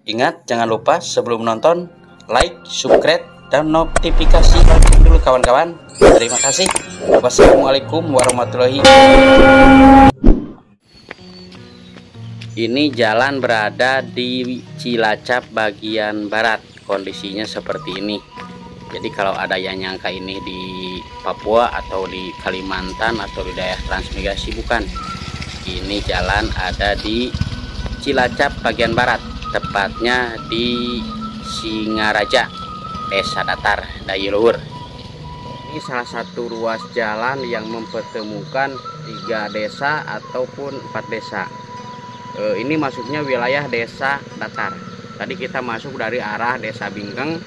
Ingat, jangan lupa sebelum nonton, like, subscribe, dan notifikasi lonceng dulu kawan-kawan. Terima kasih. Wassalamualaikum warahmatullahi wabarakatuh. Ini jalan berada di Cilacap bagian barat. Kondisinya seperti ini. Jadi kalau ada yang nyangka ini di Papua atau di Kalimantan atau di daerah transmigrasi, bukan. Ini jalan ada di Cilacap bagian barat, tepatnya di Singaraja, Desa Datar, Dayuluhur. Ini salah satu ruas jalan yang mempertemukan 3 desa ataupun 4 desa. Ini masuknya wilayah Desa Datar. Tadi kita masuk dari arah Desa Bingkeng,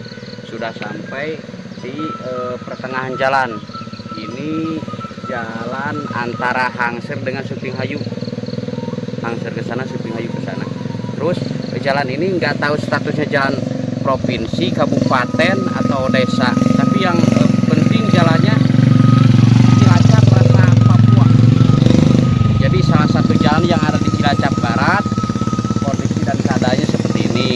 sudah sampai di pertengahan jalan. Ini jalan antara Hangser dengan Supinghayu. Hangser ke sana, Supinghayu ke sana. Terus jalan ini nggak tahu statusnya jalan provinsi, kabupaten atau desa, tapi yang penting jalannya Cilacap rasa Papua. Jadi salah satu jalan yang ada di Cilacap Barat, kondisi dan keadaannya seperti ini.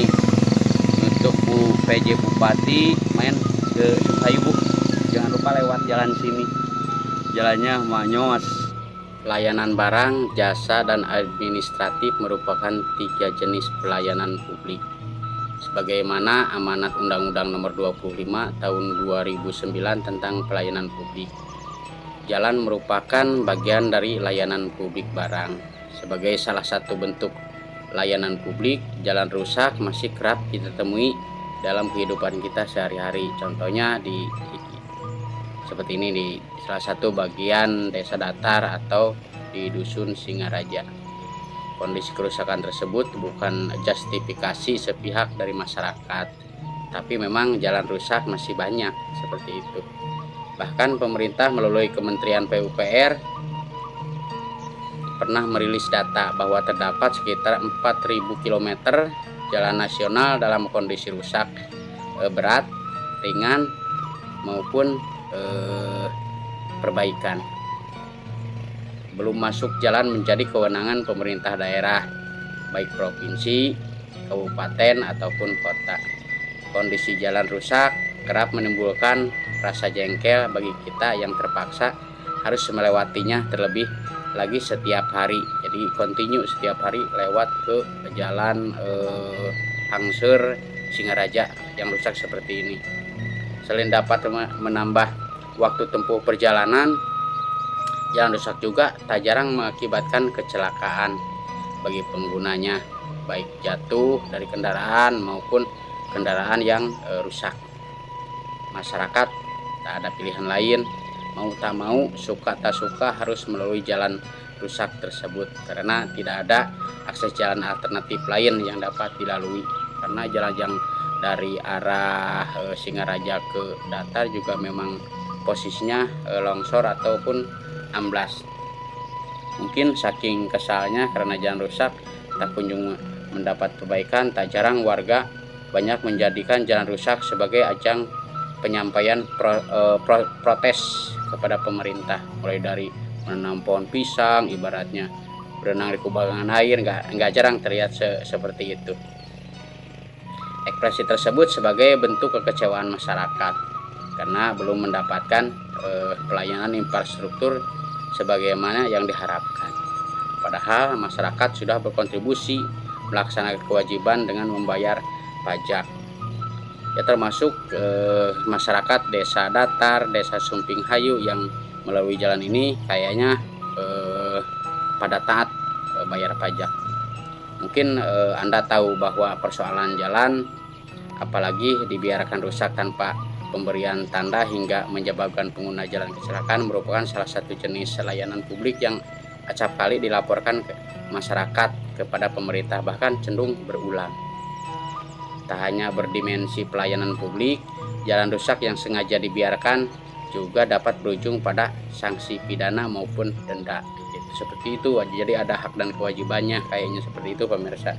Untuk Bu PJ Bupati main ke Supinghayu, Bu, jangan lupa lewat jalan sini. Jalannya manyos. Layanan barang, jasa, dan administratif merupakan 3 jenis pelayanan publik. Sebagaimana amanat Undang-Undang Nomor 25 Tahun 2009 tentang pelayanan publik. Jalan merupakan bagian dari layanan publik barang. Sebagai salah satu bentuk layanan publik, jalan rusak masih kerap kita temui dalam kehidupan kita sehari-hari. Contohnya seperti ini di salah satu bagian Desa Datar atau di Dusun Singaraja. Kondisi kerusakan tersebut bukan justifikasi sepihak dari masyarakat, tapi memang jalan rusak masih banyak seperti itu. Bahkan pemerintah melalui Kementerian PUPR pernah merilis data bahwa terdapat sekitar 4.000 km jalan nasional dalam kondisi rusak berat, ringan maupun perbaikan. Belum masuk jalan menjadi kewenangan pemerintah daerah, baik provinsi, kabupaten ataupun kota. Kondisi jalan rusak kerap menimbulkan rasa jengkel bagi kita yang terpaksa harus melewatinya, terlebih lagi setiap hari. Jadi kontinu setiap hari lewat ke jalan Hangser Singaraja yang rusak seperti ini. Selain dapat menambah waktu tempuh perjalanan, jalan rusak juga tak jarang mengakibatkan kecelakaan bagi penggunanya, baik jatuh dari kendaraan maupun kendaraan yang rusak. Masyarakat tak ada pilihan lain, mau tak mau, suka tak suka harus melalui jalan rusak tersebut karena tidak ada akses jalan alternatif lain yang dapat dilalui. Karena jalan yang dari arah Singaraja ke Datar juga memang posisinya longsor ataupun amblas. Mungkin saking kesalnya karena jalan rusak tak kunjung mendapat perbaikan, tak jarang warga banyak menjadikan jalan rusak sebagai ajang penyampaian protes kepada pemerintah, mulai dari menanam pohon pisang, ibaratnya berenang di kubangan air, nggak jarang terlihat seperti itu. Ekspresi tersebut sebagai bentuk kekecewaan masyarakat karena belum mendapatkan pelayanan infrastruktur sebagaimana yang diharapkan. Padahal masyarakat sudah berkontribusi melaksanakan kewajiban dengan membayar pajak. Ya, termasuk masyarakat Desa Datar, Desa Supinghayu yang melalui jalan ini kayaknya pada taat bayar pajak. Mungkin Anda tahu bahwa persoalan jalan, apalagi dibiarkan rusak tanpa pemberian tanda hingga menyebabkan pengguna jalan kecelakaan, merupakan salah satu jenis layanan publik yang acap kali dilaporkan ke masyarakat kepada pemerintah, bahkan cenderung berulang. Tak hanya berdimensi pelayanan publik, jalan rusak yang sengaja dibiarkan juga dapat berujung pada sanksi pidana maupun denda. Seperti itu, jadi ada hak dan kewajibannya, kayaknya seperti itu pemirsa.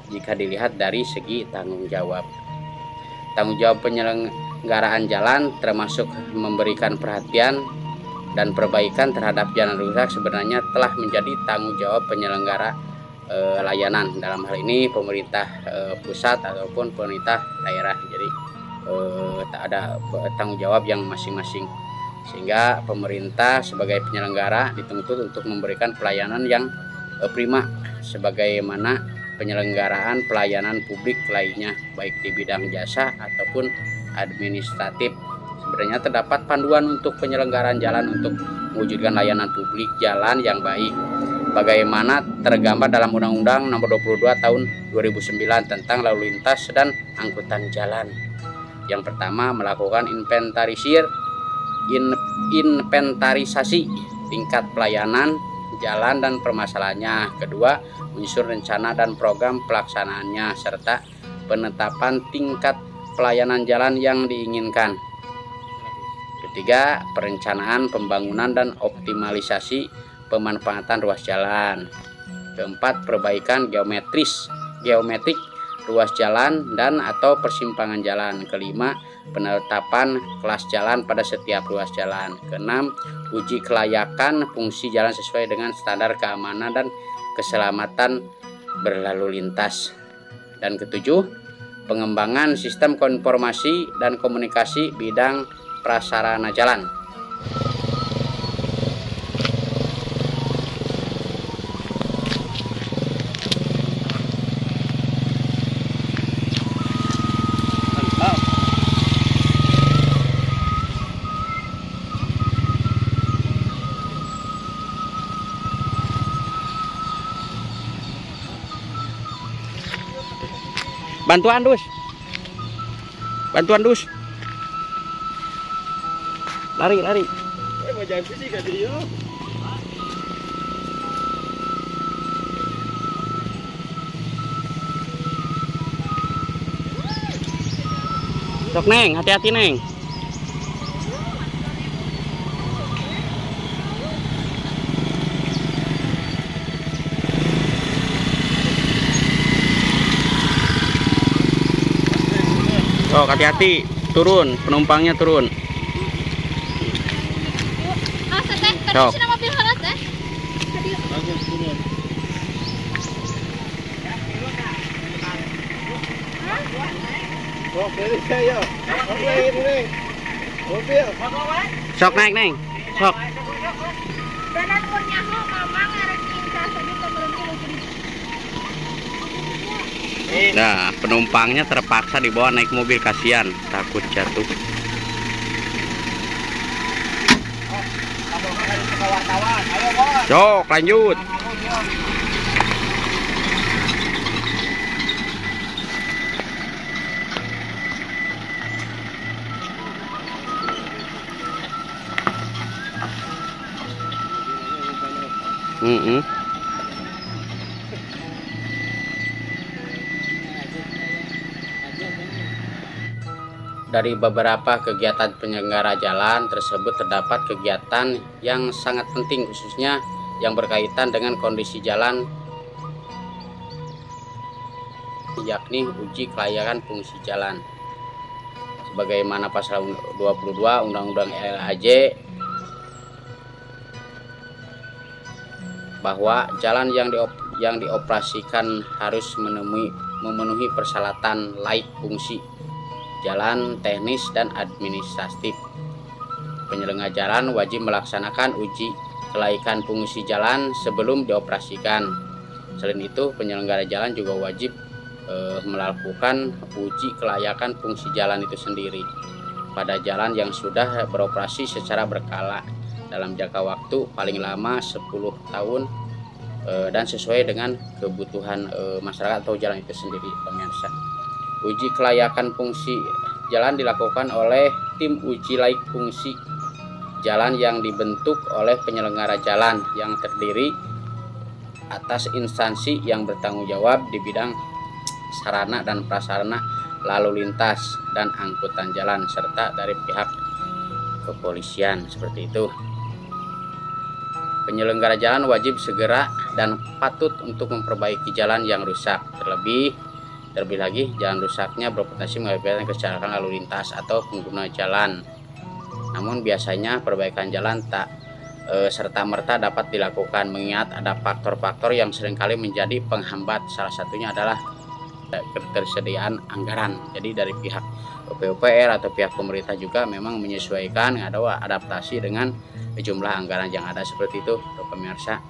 Jika dilihat dari segi tanggung jawab penyelenggaraan jalan termasuk memberikan perhatian dan perbaikan terhadap jalan rusak sebenarnya telah menjadi tanggung jawab penyelenggara layanan, dalam hal ini pemerintah pusat ataupun pemerintah daerah. Jadi tak ada tanggung jawab yang masing-masing, sehingga pemerintah sebagai penyelenggara dituntut untuk memberikan pelayanan yang prima sebagaimana penyelenggaraan pelayanan publik lainnya, baik di bidang jasa ataupun administratif. Sebenarnya terdapat panduan untuk penyelenggaraan jalan untuk mewujudkan layanan publik jalan yang baik, bagaimana tergambar dalam Undang-Undang Nomor 22 Tahun 2009 tentang lalu lintas dan angkutan jalan. Yang pertama, melakukan inventarisasi tingkat pelayanan jalan dan permasalahannya. Kedua, menyusun rencana dan program pelaksanaannya serta penetapan tingkat pelayanan jalan yang diinginkan. Ketiga, perencanaan pembangunan dan optimalisasi pemanfaatan ruas jalan. Keempat, perbaikan geometrik ruas jalan dan atau persimpangan jalan. Kelima, penetapan kelas jalan pada setiap ruas jalan. Keenam, uji kelayakan fungsi jalan sesuai dengan standar keamanan dan keselamatan berlalu lintas. Dan ketujuh, pengembangan sistem informasi dan komunikasi bidang prasarana jalan. Bantuan dus, lari. Mau jalan sih gak dia. Sok Neng, hati-hati Neng. Oh, hati-hati, turun, penumpangnya turun. Sok. Sok naik Neng, sok. Nah, penumpangnya terpaksa dibawa naik mobil, kasihan, takut jatuh. Sok, lanjut. Dari beberapa kegiatan penyelenggara jalan tersebut terdapat kegiatan yang sangat penting, khususnya yang berkaitan dengan kondisi jalan, yakni uji kelayakan fungsi jalan. Sebagaimana pasal 22 Undang-Undang LAJ, bahwa jalan yang dioperasikan harus memenuhi persyaratan laik fungsi jalan, teknis dan administratif. Penyelenggara jalan wajib melaksanakan uji kelaikan fungsi jalan sebelum dioperasikan. Selain itu, penyelenggara jalan juga wajib melakukan uji kelayakan fungsi jalan itu sendiri pada jalan yang sudah beroperasi secara berkala dalam jangka waktu paling lama 10 tahun dan sesuai dengan kebutuhan masyarakat atau jalan itu sendiri, pemirsa. Uji kelayakan fungsi jalan dilakukan oleh tim uji laik fungsi jalan yang dibentuk oleh penyelenggara jalan yang terdiri atas instansi yang bertanggung jawab di bidang sarana dan prasarana lalu lintas dan angkutan jalan serta dari pihak kepolisian, seperti itu. Penyelenggara jalan wajib segera dan patut untuk memperbaiki jalan yang rusak. Terlebih lagi, jalan rusaknya berpotensi mengakibatkan kecelakaan lalu lintas atau pengguna jalan. Namun biasanya perbaikan jalan tak serta-merta dapat dilakukan, mengingat ada faktor-faktor yang seringkali menjadi penghambat. Salah satunya adalah ketersediaan anggaran. Jadi dari pihak PUPR atau pihak pemerintah juga memang menyesuaikan atau adaptasi dengan jumlah anggaran yang ada, seperti itu pemirsa.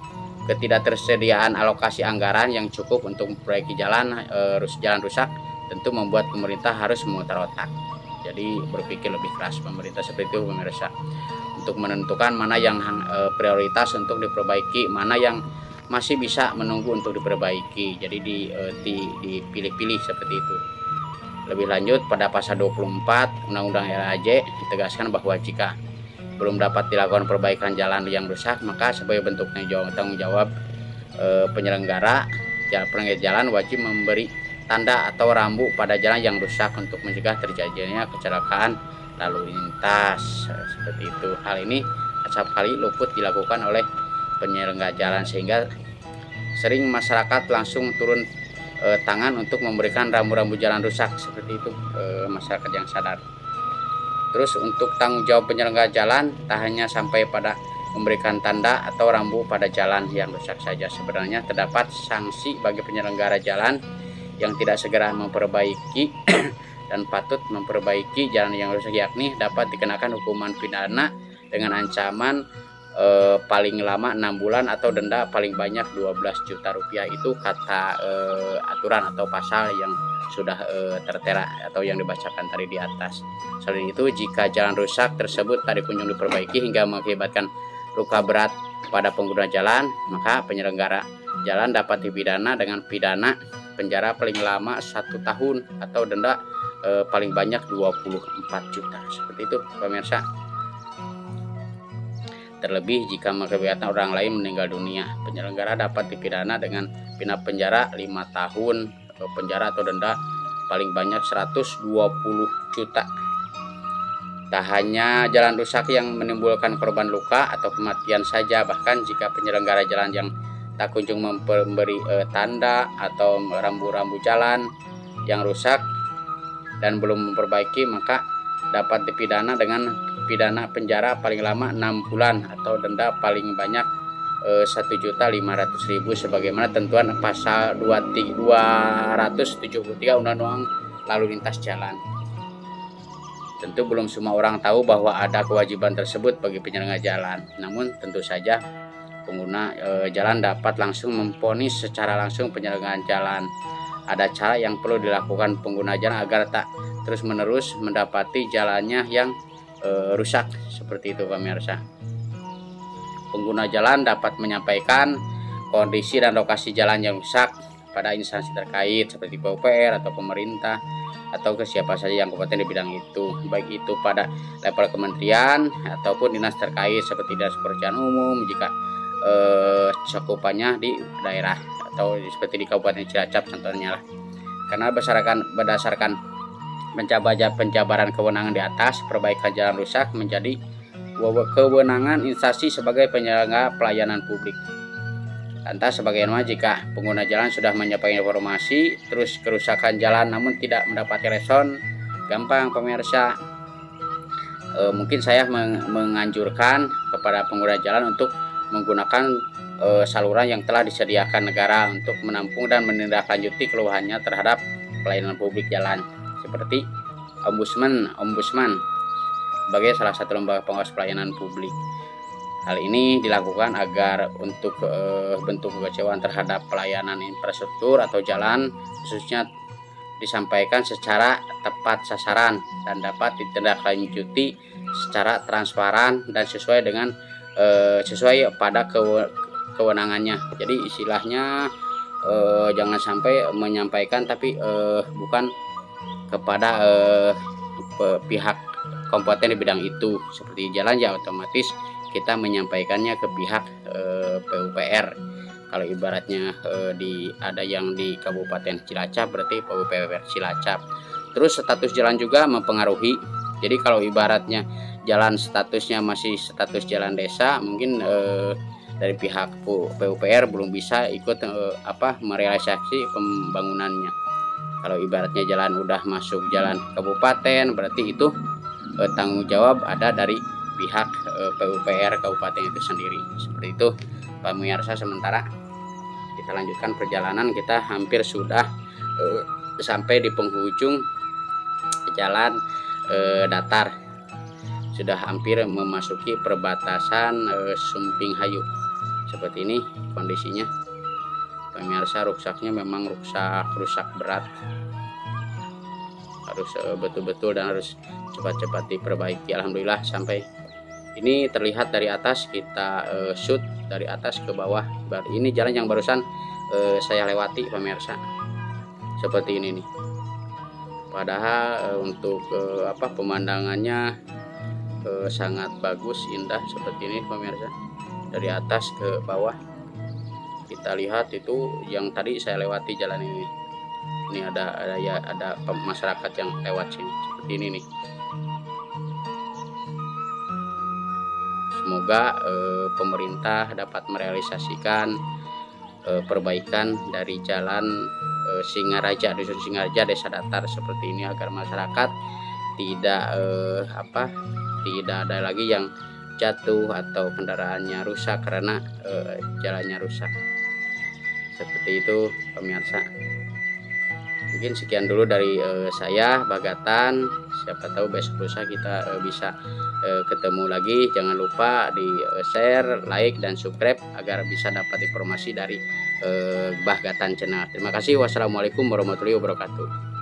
Ketidaktersediaan alokasi anggaran yang cukup untuk memperbaiki jalan rusak tentu membuat pemerintah harus memutar otak. Jadi berpikir lebih keras pemerintah, seperti itu pemirsa, untuk menentukan mana yang prioritas untuk diperbaiki, mana yang masih bisa menunggu untuk diperbaiki. Jadi dipilih-pilih seperti itu. Lebih lanjut, pada pasal 24 Undang-Undang LHJ ditegaskan bahwa jika belum dapat dilakukan perbaikan jalan yang rusak, maka sebagai bentuk tanggung jawab penyelenggara jalan wajib memberi tanda atau rambu pada jalan yang rusak untuk mencegah terjadinya kecelakaan lalu lintas, seperti itu. Hal ini acap kali luput dilakukan oleh penyelenggara jalan, sehingga sering masyarakat langsung turun tangan untuk memberikan rambu-rambu jalan rusak, seperti itu masyarakat yang sadar. Terus untuk tanggung jawab penyelenggara jalan tak hanya sampai pada memberikan tanda atau rambu pada jalan yang rusak saja. Sebenarnya terdapat sanksi bagi penyelenggara jalan yang tidak segera memperbaiki dan patut memperbaiki jalan yang rusak, yakni dapat dikenakan hukuman pidana dengan ancaman paling lama 6 bulan atau denda paling banyak 12 juta rupiah. Itu kata aturan atau pasal yang sudah tertera atau yang dibacakan tadi di atas. Selain itu, jika jalan rusak tersebut tak dikunjung diperbaiki hingga mengakibatkan luka berat pada pengguna jalan, maka penyelenggara jalan dapat dipidana dengan pidana penjara paling lama 1 tahun atau denda paling banyak 24 juta. Seperti itu pemirsa. Terlebih jika mengakibatkan orang lain meninggal dunia, penyelenggara dapat dipidana dengan pidana penjara 5 tahun penjara atau denda paling banyak 120 juta. Tak hanya jalan rusak yang menimbulkan korban luka atau kematian saja, bahkan jika penyelenggara jalan yang tak kunjung memberi tanda atau rambu-rambu jalan yang rusak dan belum memperbaiki, maka dapat dipidana dengan pidana penjara paling lama 6 bulan atau denda paling banyak 1.500.000 sebagaimana tentuan pasal 273 Undang-Undang Lalu Lintas Jalan. Tentu belum semua orang tahu bahwa ada kewajiban tersebut bagi penyelenggara jalan. Namun tentu saja pengguna jalan dapat langsung memvonis secara langsung penyelenggaraan jalan. Ada cara yang perlu dilakukan pengguna jalan agar tak terus-menerus mendapati jalannya yang rusak, seperti itu pemirsa. Pengguna jalan dapat menyampaikan kondisi dan lokasi jalan yang rusak pada instansi terkait seperti PUPR atau pemerintah atau ke siapa saja yang kompeten di bidang itu, baik itu pada level kementerian ataupun dinas terkait seperti Dinas Pekerjaan Umum jika cakupannya di daerah atau seperti di Kabupaten Cilacap contohnya lah. Karena berdasarkan penjabaran kewenangan di atas, perbaikan jalan rusak menjadi kewenangan instansi sebagai penyelenggara pelayanan publik. Lantas sebagaimana jika pengguna jalan sudah menyampaikan informasi terus kerusakan jalan namun tidak mendapati respon, gampang pemirsa. Mungkin saya menganjurkan kepada pengguna jalan untuk menggunakan saluran yang telah disediakan negara untuk menampung dan menindaklanjuti keluhannya terhadap pelayanan publik jalan, seperti ombudsman sebagai salah satu lembaga pengawas pelayanan publik. Hal ini dilakukan agar untuk bentuk kekecewaan terhadap pelayanan infrastruktur atau jalan khususnya disampaikan secara tepat sasaran dan dapat ditindaklanjuti secara transparan dan sesuai pada kewenangannya. Jadi istilahnya jangan sampai menyampaikan tapi bukan kepada pihak kompeten di bidang itu. Seperti jalan ya otomatis kita menyampaikannya ke pihak PUPR. Kalau ibaratnya ada yang di Kabupaten Cilacap berarti PUPR Cilacap. Terus status jalan juga mempengaruhi. Jadi kalau ibaratnya jalan statusnya masih status jalan desa, mungkin dari pihak PUPR belum bisa ikut merealisasi pembangunannya. Kalau ibaratnya jalan udah masuk jalan kabupaten, berarti itu tanggung jawab ada dari pihak PUPR kabupaten itu sendiri. Seperti itu pemirsa, sementara kita lanjutkan perjalanan. Kita hampir sudah sampai di penghujung jalan datar, sudah hampir memasuki perbatasan Sumping Hayu. Seperti ini kondisinya pemirsa. Ruksaknya memang rusak berat, harus betul-betul dan harus cepat-cepat diperbaiki. Alhamdulillah sampai ini terlihat dari atas, kita shoot dari atas ke bawah. Ini jalan yang barusan saya lewati pemirsa, seperti ini nih. Padahal untuk pemandangannya sangat bagus, indah seperti ini pemirsa. Dari atas ke bawah kita lihat itu yang tadi saya lewati jalan ini. Ini ada masyarakat yang lewat sini seperti ini nih. Semoga pemerintah dapat merealisasikan perbaikan dari jalan Singaraja, dusun Singaraja, desa datar seperti ini, agar masyarakat tidak tidak ada lagi yang jatuh atau kendaraannya rusak karena jalannya rusak. Seperti itu pemirsa. Mungkin sekian dulu dari saya, Bagatan. Siapa tahu besok lusa kita bisa ketemu lagi. Jangan lupa di share, like, dan subscribe agar bisa dapat informasi dari Bagatan Channel. Terima kasih. Wassalamualaikum warahmatullahi wabarakatuh.